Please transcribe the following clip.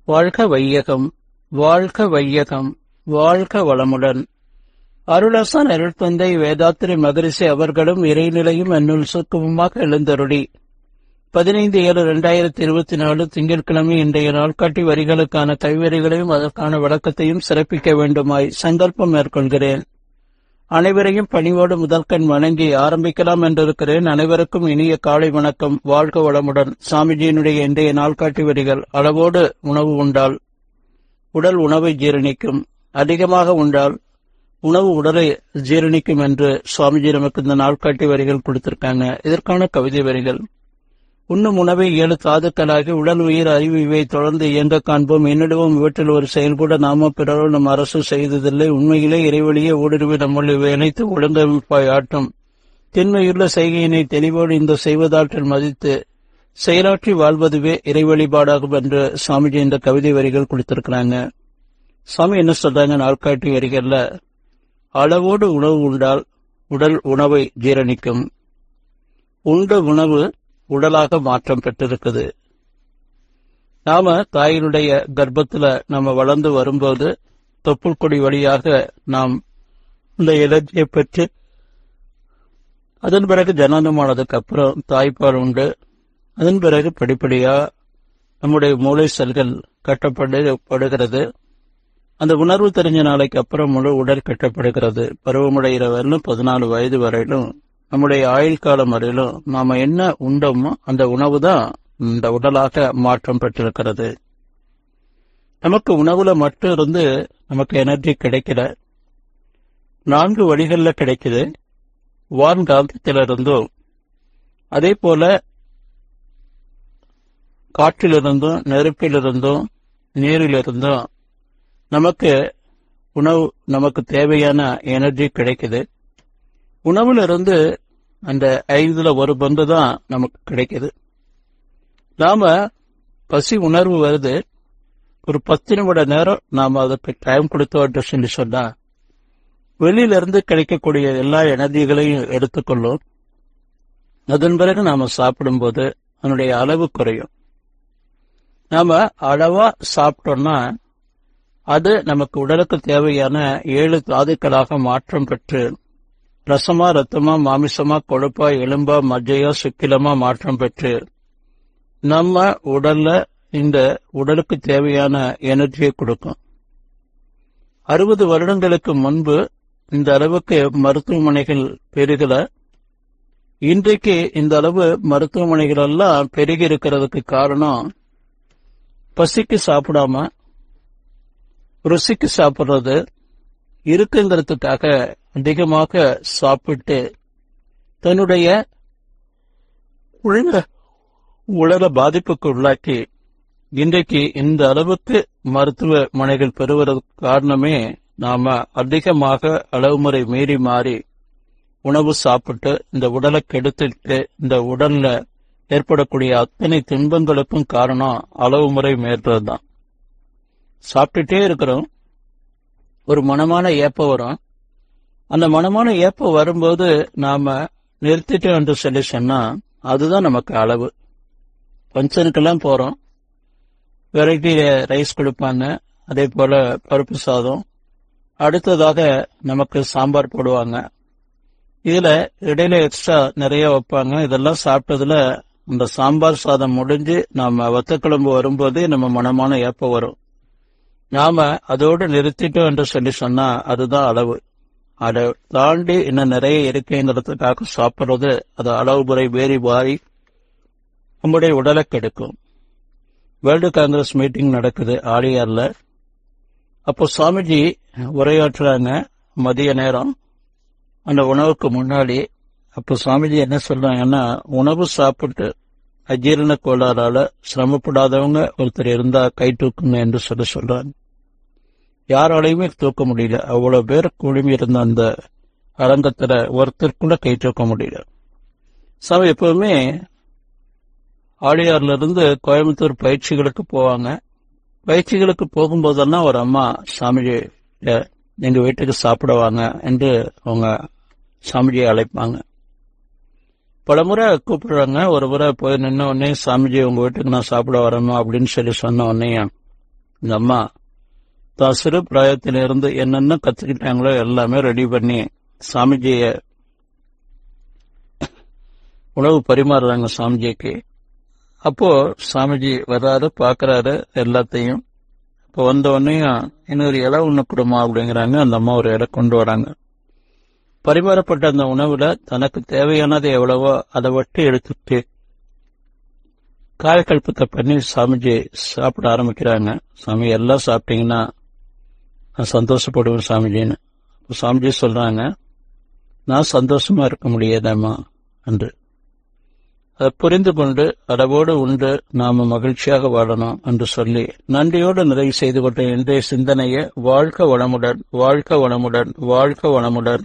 வாழ்க வையகம், வாழ்க வையகம், வாழ்க வளமுடன். அருளாசன் அருள் தந்தை வேதாத்திரி மகரிஷி அவர்களும் இறைநிலையும் என்னுள் சுக்குமமாக எழுந்தருளி 15/7/2024 திங்கட்கிழமை இன்றைய நாள்காட்டி வரிகளுக்கான கைவரிகளையும் அதற்கான விளக்கத்தையும் சிறப்பிக்க வேண்டுமாய் சங்கல்பம் மேற்கொள்கிறேன். அனைவரையும் பணிவோடு முதற்கண் வணங்கி ஆரம்பிக்கலாம் என்றிருக்கிறேன். அனைவருக்கும் இனிய காலை வணக்கம். வாழ்க வளமுடன். சாமிஜியினுடைய இன்றைய நாள்காட்டி வரிகள்: அளவோடு உணவு உண்டால் உடல் உணவை ஜீரணிக்கும், அதிகமாக உண்டால் உணவு உடலை ஜீரணிக்கும் என்று சுவாமிஜி நமக்கு இந்த நாள்காட்டி வரிகள் கொடுத்திருக்காங்க. இதற்கான கவிதை வரிகள்: உண்ணும் உணவை 7 தாதுக்களாகி உடல் உயிர் அறிவு இவை தொடர்ந்து இயங்க காண்போம். என்னிடவும் இவற்றில் ஒரு செயல்கூட நாமோ பிறரோ நம் அரசு செய்ததில்லை. உண்மையிலே இறைவழியே ஊடுருவி நம்முள் இவை அனைத்து ஒழுங்கமைப்பாய் ஆட்டும். திண்மையுள்ள செய்கையினை தெளிவோடு இந்த செய்வதாற்றில் மதித்து செயலாற்றி வாழ்வதுவே இறை வழிபாடாகும் என்று சாமிஜி இந்த கவிதை வரிகள் கொடுத்திருக்கிறாங்க. சாமி என்ன சொல்றாங்க நாள்காட்டி வரிகள்ல? அளவோடு உணவு உண்டால் உடல் உணவை ஜீரணிக்கும். உண்ட உணவு உடலாக மாற்றம் பெற்றிருக்குது. நாம தாயினுடைய கர்ப்பத்துல நம்ம வளர்ந்து வரும்போது தொப்புள் கொடி வழியாக நாம் இந்த எனர்ஜியை பெற்று அதன் பிறகு ஜனனமானதுக்கு அப்புறம் தாய்ப்பால் உண்டு. அதன் பிறகு படிப்படியா நம்முடைய மூளை செல்கள் கட்டப்படுகிறது. அந்த உணர்வு தெரிஞ்ச நாளைக்கு அப்புறம் முழு உடல் கட்டப்படுகிறது. பருவமடைகிற வரையிலும் 14 வயது வரையிலும் நம்முடைய ஆயுள் காலம் வரையிலும் நாம என்ன உண்டோமோ அந்த உணவு தான் இந்த உடலாக மாற்றம் பெற்றிருக்கிறது. நமக்கு உணவுல மட்டும் இருந்து நமக்கு எனர்ஜி கிடைக்கல. 4 வழிகள்ல கிடைக்குது. வான்காந்தத்திலிருந்தும், அதே போல காற்றிலிருந்தும், நெருப்பிலிருந்தும், நீரிலிருந்தும் நமக்கு உணவு, நமக்கு தேவையான எனர்ஜி கிடைக்குது. உணவுல இருந்து அந்த 5ல் 1 பங்கு தான் நமக்கு கிடைக்குது. நாம பசி உணர்வு வருது, ஒரு 10 நிமிட நேரம் நாம அதுக்கு டைம் கொடுத்தோம் சொல்லி சொன்னா வெளியில இருந்து கிடைக்கக்கூடிய எல்லா எனர்ஜிகளையும் எடுத்துக்கொள்ளும். அதன் பிறகு நாம சாப்பிடும்போது அதனுடைய அளவு குறையும். நாம அளவா சாப்பிட்டோம்னா அது நமக்கு உடலுக்கு தேவையான 7 தாதுக்களாக மாற்றம் பெற்று ரசமா, ரத்தமா, மாமிசமா, கொழுப்பா, எலும்பா, மஜ்ஜையா, சுக்கிலமா மாற்றம் பெற்று நம்ம உடல்ல இந்த உடலுக்கு தேவையான எனர்ஜியை கொடுக்கும். 60 வருடங்களுக்கு முன்பு இந்த அளவுக்கு மருத்துவமனைகள் பெருகல. இன்றைக்கு இந்த அளவு மருத்துவமனைகள் எல்லாம் பெருகி இருக்கிறதுக்கு காரணம் பசிக்கு சாப்பிடாம ருசிக்கு சாப்பிடுறது, இருக்குங்கிறதுக்காக அதிகமாக சாப்பிட்டு தன்னுடைய உடல பாதிப்புக்கு உள்ளாக்கி இன்றைக்கு இந்த அளவுக்கு மருத்துவமனைகள் பெறுவதற்கு காரணமே நாம அதிகமாக அளவு முறை மீறி மாறி உணவு சாப்பிட்டு இந்த உடலை கெடுத்துட்டு இந்த உடல்ல ஏற்படக்கூடிய அத்தனை துன்பங்களுக்கும் காரணம் அளவு முறை மீறதுதான். சாப்பிட்டுட்டே இருக்கிறோம், ஒரு மனமான ஏப்பம் வரும். அந்த மனமான ஏப்பம் வரும்போது நாம நிறுத்திட்டோம் என்று சொல்லி சொன்னா அதுதான் நமக்கு அளவு. ஃபங்க்ஷனுக்கெல்லாம் போறோம், வெரைட்டி ரைஸ் கொடுப்பாங்க, அதே போல பருப்பு சாதம், அடுத்ததாக நமக்கு சாம்பார் போடுவாங்க. இதுல இடையில எக்ஸ்ட்ரா நிறைய வைப்பாங்க. இதெல்லாம் சாப்பிட்டதுல அந்த சாம்பார் சாதம் முடிஞ்சு நாம வத்தக்குழம்பு வரும்போதே நம்ம மனமான ஏப்பம் வரும். நாம அதோடு நிறுத்திட்டோம் என்று சொல்லி சொன்னா அதுதான் அளவு. அதை தாண்டி இன்னும் நிறைய இருக்குங்கிறதுக்காக சாப்பிடுறது அது அளவு முறை வேறி மாறி நம்முடைய உடலை கெடுக்கும். வேர்ல்டு காங்கிரஸ் மீட்டிங் நடக்குது ஆலியார்ல. அப்போ சுவாமிஜி உரையாற்றுறாங்க மதிய நேரம் அந்த உணவுக்கு முன்னாடி. அப்போ சுவாமிஜி என்ன சொல்றாங்கன்னா, உணவு சாப்பிட்டு அஜீரண கோளாறால சிரமப்படாதவங்க ஒருத்தர் இருந்தா கை தூக்குங்க என்று சொல்றாங்க. யாராலையுமே தூக்க முடியல. அவ்வளவு பேர் குழுமி இருந்த அந்த அரங்கத்துல ஒருத்தர் கூட கை தூக்க முடியல. சாமி எப்பவுமே ஆலியார்ல இருந்து கோயம்புத்தூர் பயிற்சிகளுக்கு போவாங்க. பயிற்சிகளுக்கு போகும்போதெல்லாம் ஒரு அம்மா சாமிஜி எங்க வீட்டுக்கு சாப்பிடுவாங்க என்று அவங்க சாமிஜியை அழைப்பாங்க. பலமுறை கூப்பிடுறாங்க. ஒரு முறை போய் நின்ன உடனே சாமிஜி உங்க வீட்டுக்கு நான் சாப்பிட வரணும் அப்படின்னு சொல்லி சொன்ன உடனே இந்த அம்மா தான் சிறு பிராயத்திலிருந்து என்னென்ன கத்துக்கிட்டாங்களோ எல்லாமே ரெடி பண்ணி சாமிஜிய உணவு பரிமாறுறாங்க சாமிஜிக்கு. அப்போ சாமிஜி வர்றாரு, பாக்குறாரு எல்லாத்தையும். இப்போ வந்த உடனே இன்னொரு இலை ஒண்ணு கொடுமா அப்படிங்கிறாங்க. அந்த அம்மா ஒரு இலை கொண்டு வராங்க. பரிமாறப்பட்ட அந்த உணவுல தனக்கு தேவையானது எவ்வளவோ அதை வட்டி எடுத்துட்டு காயக்கல்பத்தை பண்ணி சாமிஜி சாப்பிட ஆரம்பிக்கிறாங்க. சாமி எல்லாம் சாப்பிட்டீங்கன்னா நான் சந்தோஷப்படுவேன் சாமிஜின்னு. சாமிஜி சொல்றாங்க, நான் சந்தோஷமா இருக்க முடியாதம்மா என்று. அதை புரிந்து கொண்டு அளவோடு உண்டு நாம மகிழ்ச்சியாக வாழணும் என்று சொல்லி நன்றியோடு நிறைவு செய்து கொண்ட இன்றைய சிந்தனையை வாழ்க வளமுடன், வாழ்க வளமுடன், வாழ்க வளமுடன்.